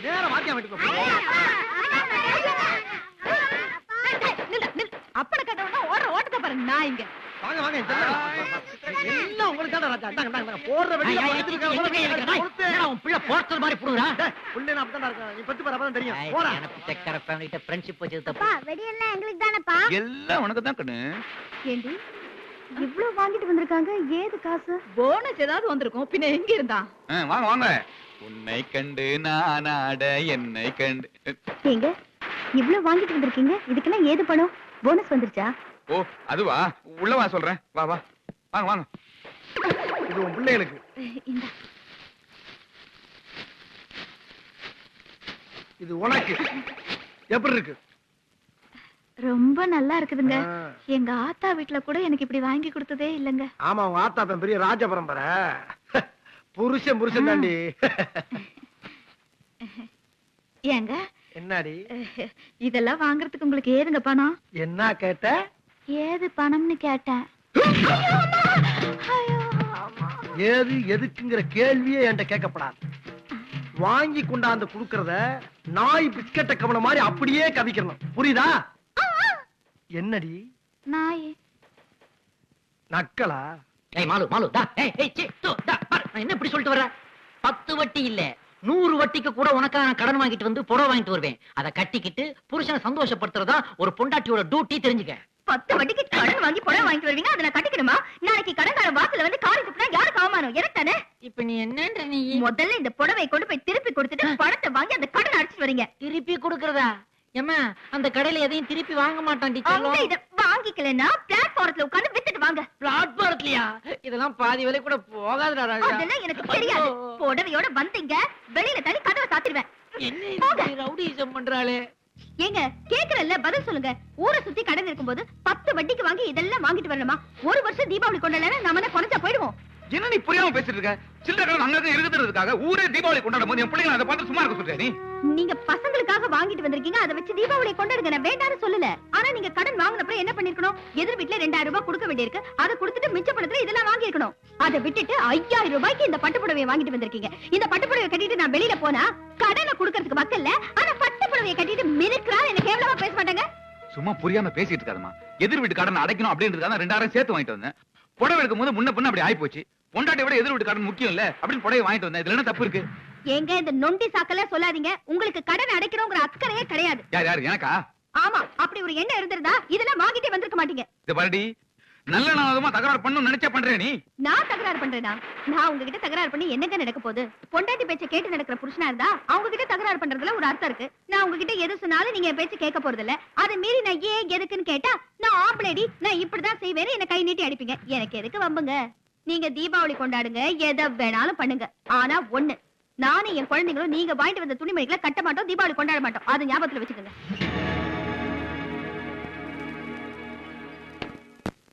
நேரம் வாத்தியா வீட்டுக்கு அப்பட கட்டவனா ஓடுற ஓட்டத்தை பாருங்க நான் இங்க வாங்க வாங்க எல்லாம் உங்களுக்கு தான் ராஜா போடுற வெளியில உன் பிள்ளை போஸ்டர் மாதிரி புடுறா புள்ளே நான் அப்பதான் இருக்கேன் நீ பத்தி பரப்பதான் தெரியும் போறா எனக்கு செக்கர ஃபேமிலிட்ட ஃப்ரெண்ட்ஷிப் வச்சது தப்பு அப்பா வெடியெல்லாம் எங்களுக்கு தானப்பா எல்லாம் உனக்கு தான் கண்ணு ஏண்டி இவ்ளோ வாங்கிட்டு வந்திருக்காங்க ஏது காசு போனஸ் ஏதாவது வந்திருக்கும் பின்ன எங்க இருந்தா வாங்க வாங்க உன்னை கண்டு நான் ஆட என்னை கண்டு ஏங்க இவ்ளோ வாங்கிட்டு வந்திருக்கீங்க இதுக்கெல்லாம் ஏது பணம் போனஸ் வந்துருச்சா ஓ அதுவா உள்ள வா சொல்றேன் வா வா வாங்க வாங்க இது உன் பிள்ளைகளுக்கு இது உனக்கு எப்படி இருக்கு ரொம்ப நல்லா இருக்குதுங்க எங்க ஆத்தா வீட்ல கூட எனக்கு இப்படி வாங்கி கொடுத்ததே இல்லங்க ஆமா உங்க ஆத்தா பெரிய ராஜ பரம்பரை புருஷன் தாண்டி ஏங்க என்னடி இதெல்லாம் வாங்குறதுக்கு உங்களுக்கு ஏதுங்க பணம் என்ன கேட்ட ஏது பணம்னு கேட்டேன் ஏது எதுக்குங்கிற கேள்வியே என்கிட்ட கேட்கப்படாது வாங்கி கொண்டாந்து குடுக்கறத நாய் பிஸ்கட்ட கவன மாதிரி அப்படியே கவிக்கணும் புரியுதா என்னடி நாய் நக்கலா ஏய் மாலு மாலு டா ஏய் ஏய் சீ தோ டா பாரு நான் என்ன இப்படி சொல்லிட்டு வரேன் 10 வட்டி இல்ல 100 வட்டிக்கு கூட உனக்காக நான் கடன் வாங்கிட்டு வந்து புடவை வாங்கிட்டு வருவேன் அதை கட்டிக்கிட்டு புருஷனை சந்தோஷப்படுத்துறதா ஒரு பொண்டாட்டியோட டியூட்டி தெரிஞ்சுக்க 10 வட்டிக்கு கடன் வாங்கி புடவை வாங்கிட்டு வருவீங்க அதை நான் கட்டிக்கணுமா நாளைக்கு கடன்கார வாசல்ல வந்து காரி துப்புனா யாருக்கு அவமானம் எனக்கு தானே இப்ப நீ என்னன்ற நீ முதல்ல இந்த புடவை கொண்டு போய் திருப்பி கொடுத்துட்டு பணத்தை வாங்கி அந்த கடன் அடிச்சிட்டு வரீங்க திருப்பி கொடுக்கறதா ஏம்மா அந்த கடையில எதையும் திருப்பி வாங்க மாட்டான் அங்க இத வாங்கிக்கலனா பிளாட்ஃபாரத்துல உட்கார்ந்து வித்துட்டு வாங்க பிளாட்ஃபாரம்லயா இதெல்லாம் பாதி விலை கூட போகாதடா ராஜா அதெல்லாம் எனக்கு தெரியாது புடவையோட வந்தீங்க வெளியில தள்ளி கதவை சாத்திடுவேன் என்ன ரவுடிசம் பண்றாளே ஏங்க கேக்குறல்ல பதில் சொல்லுங்க ஊரை சுத்தி கடன் இருக்கும்போது 10 வட்டிக்கு வாங்கி இதெல்லாம் வாங்கிட்டு வரணுமா ஒரு வருஷம் தீபாவளி கொண்டாடல நாம என்ன குறைஞ்சா போயிடுவோம் என்ன நீ புரியாம பேசிட்டு இருக்க சில்லறை கடன் அங்க இருக்கிறதுக்காக ஊரே தீபாவளி கொண்டாடும் போது என் பிள்ளைங்க அதை பார்த்து சும்மா இருக்க சொல்றியா நீ நீங்க பசங்களுக்காக வாங்கிட்டு வந்திருக்கீங்க அதை வச்சு தீபாவளி கொண்டாடுங்க நான் வேண்டாம்னு சொல்லல ஆனா நீங்க கடன் வாங்கினப்ப என்ன பண்ணிருக்கணும் எதிர் வீட்டுல 2000 ரூபாய் கொடுக்க வேண்டியிருக்கு அதை கொடுத்துட்டு மிச்ச பணத்துல இதெல்லாம் வாங்கி இருக்கணும் அதை விட்டுட்டு 5000 ரூபாய்க்கு இந்த பட்டு புடவையை வாங்கிட்டு வந்திருக்கீங்க இந்த பட்டு புடவையை கட்டிட்டு நான் வெளியில போனா கடனை கொடுக்கறதுக்கு மக்கள் இல்ல ஆனா பட்டு புடவையை கட்டிட்டு மினுக்குறா என்ன கேவலமா பேச மாட்டாங்க சும்மா புரியாம பேசிட்டு இருக்காதம்மா எதிர் வீட்டு கடன் அடைக்கணும் அப்படின்றதுக்காக 2000 சேர்த்து வாங்கிட்டு வந்தேன் புடவை எடுக்கும் போது முன்ன அப்படி ஆயி போச்சு பொண்டாட்டி விட எதிர் வீட்டு கடன் முக்கியம் இல்ல அப்படின்னு புடவை வாங்கிட்டு வந்தேன் இதுல என்ன தப்பு இருக்கு ஏங்க இந்த நொண்டி சாக்கல சொல்லாதீங்க உங்களுக்கு கடன் அடைக்கணும்ங்கற அக்கறையே கிடையாது யார் எனக்கா ஆமா அப்படி ஒரு எண்ணம் இருந்திருந்தா இதெல்லாம் வாங்கிட்டே வந்திருக்க மாட்டீங்க இது பாருடி நல்ல நாளமா தகராறு பண்ணனும் நினைச்சா பண்றே நீ நான் தகராறு பண்றேனா நான் உங்ககிட்ட தகராறு பண்ணி என்னங்க நடக்க போகுது பொண்டாட்டி பேச்ச கேட்டு நடக்கிற புருஷனா இருந்தா அவங்க கிட்ட தகராறு பண்றதுல ஒரு அர்த்தம் இருக்கு நான் உங்ககிட்ட எது சொன்னாலும் நீங்க பேச்ச கேட்க போறது இல்ல அதை மீறி நான் ஏன் எதுக்குன்னு கேட்டா நான் ஆம்பளேடி நான் இப்படிதான் செய்வேன்னு என்ன கை நீட்டி அடிப்பீங்க எனக்கு எதுக்கு வம்புங்க நீங்க தீபாவளி கொண்டாடுங்க எதை வேணாலும் பண்ணுங்க ஆனா ஒண்ணு நானும் என் குழந்தைங்களும் நீங்க வாங்கிட்டு வந்த துணிமணிகளை கட்ட மாட்டோம் தீபாவளி கொண்டாட மாட்டோம் அது ஞாபகத்துல வச்சுக்கோங்க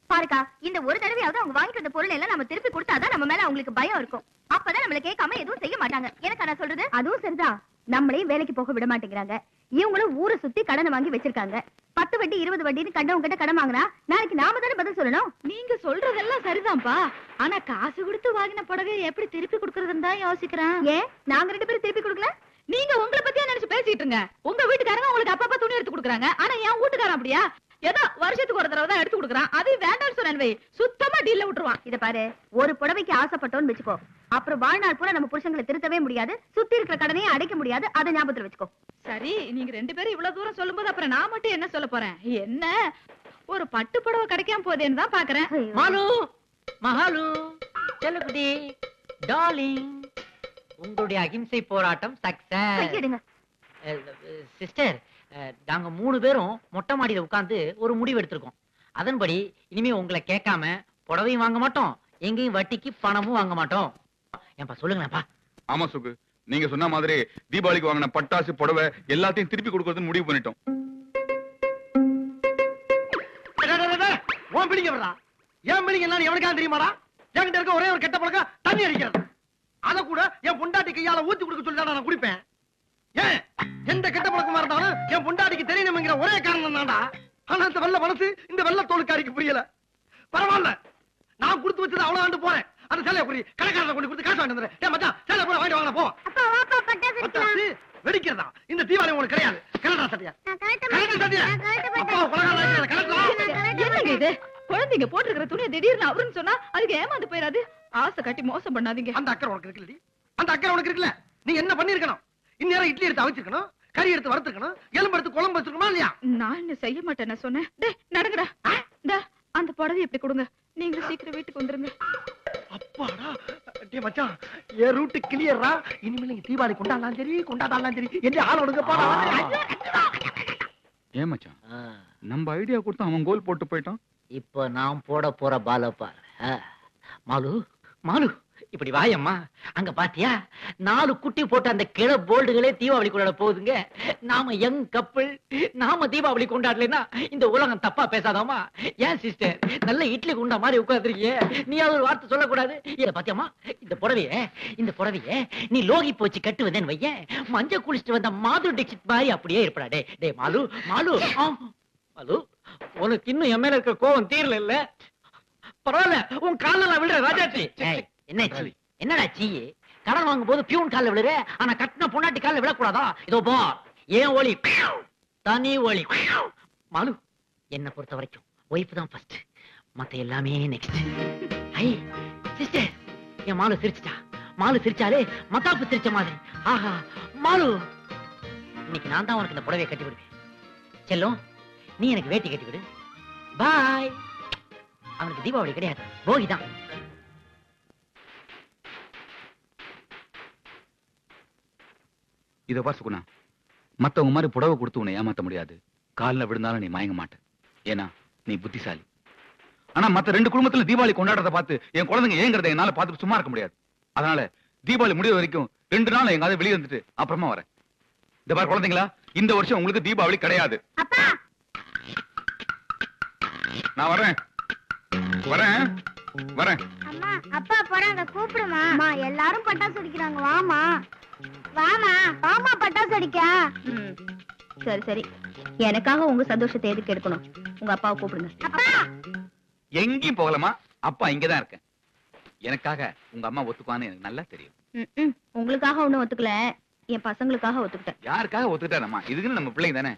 பாருக்கா இந்த ஒரு தடவையாவது அவங்க வாங்கிட்டு வந்த பொருள் எல்லாம் நம்ம திருப்பி கொடுத்தாதான் நம்ம மேல அவங்களுக்கு பயம் இருக்கும் அப்பதான் நம்மள கேட்காம எதுவும் செய்ய மாட்டாங்க எனக்கு நான் சொல்றது அதுவும் சரிதான் நம்மளையும் வேலைக்கு போக விட மாட்டேங்கிறாங்க இவங்களும் ஊரை சுத்தி கடனை வாங்கி வச்சிருக்காங்க 10 வட்டி 20 வட்டின்னு கண்டவங்க கிட்ட கடன் வாங்கினா நாளைக்கு நாம தானே பதில் சொல்லணும் நீங்க சொல்றதெல்லாம் சரிதான்ப்பா ஆனா காசு கொடுத்து வாங்கின புடவை எப்படி திருப்பி கொடுக்கறதுன்னு தான் யோசிக்கிறேன் ஏன் நாங்க 2 பேரும் திருப்பி கொடுக்கல நீங்க உங்களை பத்தியா நினைச்சு பேசிட்டு இருங்க உங்க வீட்டுக்காரங்க உங்களுக்கு அப்பப்ப துணி எடுத்து கொடுக்குறாங்க ஆனா என் வீட்டுக்காரன் அப்படியா ஏதோ வருஷத்துக்கு ஒரு தடவை தான் எடுத்து கொடுக்குறான் அது வேண்டாம்னு சொன்னேன் வை சுத்தமா டீல்ல விட்டுருவான் இத பாரு ஒரு புடவைக்கு ஆசைப்பட்டோன்னு வச்சுக்கோ அப்புறம் வாழ்நாள் பூரா நம்ம புருஷங்களை திருத்தவே முடியாது சுத்தி இருக்கிற கடனையும் அடைக்க முடியாது அதை ஞாபகத்துல வச்சுக்கோ சரி நீங்க 2 பேரும் இவ்வளவு தூரம் சொல்லும்போது அப்புறம் நான் மட்டும் என்ன சொல்ல போறேன் என்ன ஒரு பட்டு புடவை கிடைக்காம போதேன்னு தான் பாக்குறேன் மாலு மகாலு செல்லகுடி டார்லிங் உங்களுடைய அகிம்சை போராட்டம் சக்சஸ் சிஸ்டர் நாங்க 3 பேரும் மொட்டை மாடியில உட்கார்ந்து ஒரு முடிவு எடுத்திருக்கோம் அதன்படி இனிமே உங்களை கேட்காம புடவையும் வாங்க மாட்டோம் எங்கேயும் வட்டிக்கு பணமும் வாங்க மாட்டோம் ஏன்பா சொல்லுங்கப்பா ஆமா சுகு நீங்க சொன்ன மாதிரி தீபாவளிக்கு வாங்கின பட்டாசு புடவை எல்லாத்தையும் திருப்பி கொடுக்கறதுன்னு முடிவு பண்ணிட்டோம் உன் பிடிங்க வரா ஏன் பிடிங்க என்ன எவனுக்கா தெரியுமாடா என்கிட்ட இருக்க ஒரே ஒரு கெட்ட பழக்கம் தண்ணி அடிக்கிறது அத கூட என் பொண்டாட்டி கையால ஊத்தி கொடுக்க சொல்லி நான் குடிப்பேன் ஏன் எந்த கெட்ட பழக்கமா இருந்தாலும் என் பொண்டாட்டிக்கு தெரியணுங்கிற ஒரே காரணம் தான்டா ஆனா இந்த வெள்ள மனசு இந்த வெள்ள தோலுக்காரிக்கு புரியல பரவாயில்ல நான் கொடுத்து வச்சது அவ்வளவு ஆண்டு போறேன் அந்த சேலையை புரிய கடைக்காரரை கொண்டு கொடுத்து காசு வாங்கிட்டு வந்துடுறேன் மச்சான் சேலை கூட வாங்கிட்டு வாங்க போ அப்பா வெடிக்கிறதா இந்த தீபாவளி உங்களுக்கு கிடையாது. கலடா சட்டியா, நான் கழட்ட கலடா சட்டியா. நான் கழட்ட அப்பா மாட்டேன். கொலகாரா கலடா. என்னங்க இது குழந்தைங்க போட்டிருக்கிற துணியை திடீர்னு அவருன்னு சொன்னா அதுக்கு ஏமாந்து போயிடாது. ஆசை கட்டி மோசம் பண்ணாதீங்க. அந்த அக்கறை உனக்கு இருக்குல்லடி, அந்த அக்கறை உனக்கு இருக்குல்ல. நீ என்ன பண்ணிருக்கணும்? இந்நேரம் இட்லி எடுத்து அவிச்சிருக்கணும், கறி எடுத்து வறுத்துக்கணும், எலும்பு எடுத்து குழம்பு வச்சிருக்கணுமா இல்லையா? நான் என்ன செய்ய மாட்டேன் நான் சொன்னேன். டேய் நடங்கடா. அந்த புடவை எப்படி கொடுங்க. நீங்க சீக்கிரம் வீட்டுக்கு வந்துருங்க. அப்பாடா, டேய் மச்சான், ஏ ரூட் கிளியரா. இனிமேல் நீங்க தீபாவளி கொண்டாடலாம் சரி, கொண்டாடலாம் சரி. என்ன ஆள் ஒடுங்க போடா. ஏன் மச்சான், நம்ம ஐடியா கொடுத்தா அவன் கோல் போட்டு போயிட்டான். இப்ப நான் போட போற பால பாரு. மாலு மாலு இப்படி வாயம்மா. அங்க பாத்தியா 4 குட்டி போட்ட அந்த கிள போல்டுகளே தீபாவளி கொண்டாட போகுதுங்க. நாம யங் கப்பிள், நாம தீபாவளி கொண்டாடலைன்னா இந்த உலகம் தப்பா பேசாதாமா? ஏன் சிஸ்டர், நல்ல இட்லி குண்டா மாதிரி உட்கார்ந்துருக்கியே, நீ ஒரு வார்த்தை சொல்லக்கூடாது? இத பாத்தியம்மா, இந்த புடவைய நீ லோகி போச்சு கட்டுவதேன்னு வையேன், மஞ்சள் குளிச்சுட்டு வந்த மாது டிக்ஷிட் மாதிரி அப்படியே இருப்படா. டே மாலு மாலு மாலு, உனக்கு இன்னும் என் மேல இருக்க கோவம் தீரல இல்ல? பரவாயில்ல, உன் கால விடுற ராஜாச்சி. என்னாச்சு, என்னடா சீ? கடன் வாங்கும் போது பியூன் கால விழுற, ஆனா கட்டின பொண்டாட்டி கால விழக்கூடாதா? இதோ போ, ஏன் ஒளி தனி ஒளி. மாலு, என்ன பொறுத்த வரைக்கும் ஒய்ஃப் தான் ஃபர்ஸ்ட், மத்த எல்லாமே நெக்ஸ்ட். ஐ சிஸ்டர், என் மாலு சிரிச்சிட்டா. மாலு சிரிச்சாலே மத்தாப்பு சிரிச்ச மாதிரி. ஆஹா மாலு, இன்னைக்கு நான் தான் உனக்கு இந்த புடவையை கட்டி விடுவேன். செல்லும், நீ எனக்கு வேட்டி கட்டி விடு. பாய். அவனுக்கு தீபாவளி கிடையாது, போகி தான். இத பாரு சுகுணா, மத்தவங்க மாதிரி புடவை கொடுத்து உன்னை ஏமாத்த முடியாது. காலில் விழுந்தாலும் நீ மயங்க மாட்ட, ஏன்னா நீ புத்திசாலி. ஆனா மத்த 2 குடும்பத்துல தீபாவளி கொண்டாடுறத பார்த்து என் குழந்தைங்க ஏங்கறத என்னால பார்த்துட்டு சும்மா இருக்க முடியாது. அதனால தீபாவளி முடிவு வரைக்கும் 2 நாள் எங்காவது வெளியே வந்துட்டு அப்புறமா வரேன். இந்த பாரு குழந்தைங்களா, இந்த வருஷம் உங்களுக்கு தீபாவளி கிடையாது. அப்பா, நான் வரேன் வரேன் வரேன். அம்மா, அப்பா போறாங்க, கூப்பிடுமா. அம்மா, எல்லாரும் பட்டாசு வெடிக்கிறாங்க, வாமா வாமா வாமா பட்டாசு வெடிக்க. சரி சரி, எனக்காக உங்க சந்தோஷத்தை எதுக்கு எடுக்கணும்? உங்க அப்பாவை கூப்பிடுங்க. அப்பா, எங்கேயும் போகலாமா? அப்பா இங்கதான் இருக்கேன். எனக்காக உங்க அம்மா ஒத்துக்குவான்னு எனக்கு நல்லா தெரியும். உங்களுக்காக ஒண்ணும் ஒத்துக்கல, என் பசங்களுக்காக ஒத்துக்கிட்டேன். யாருக்காக ஒத்துக்கிட்டாரம்மா? இதுக்குன்னு நம்ம பிள்ளைங்க தானே.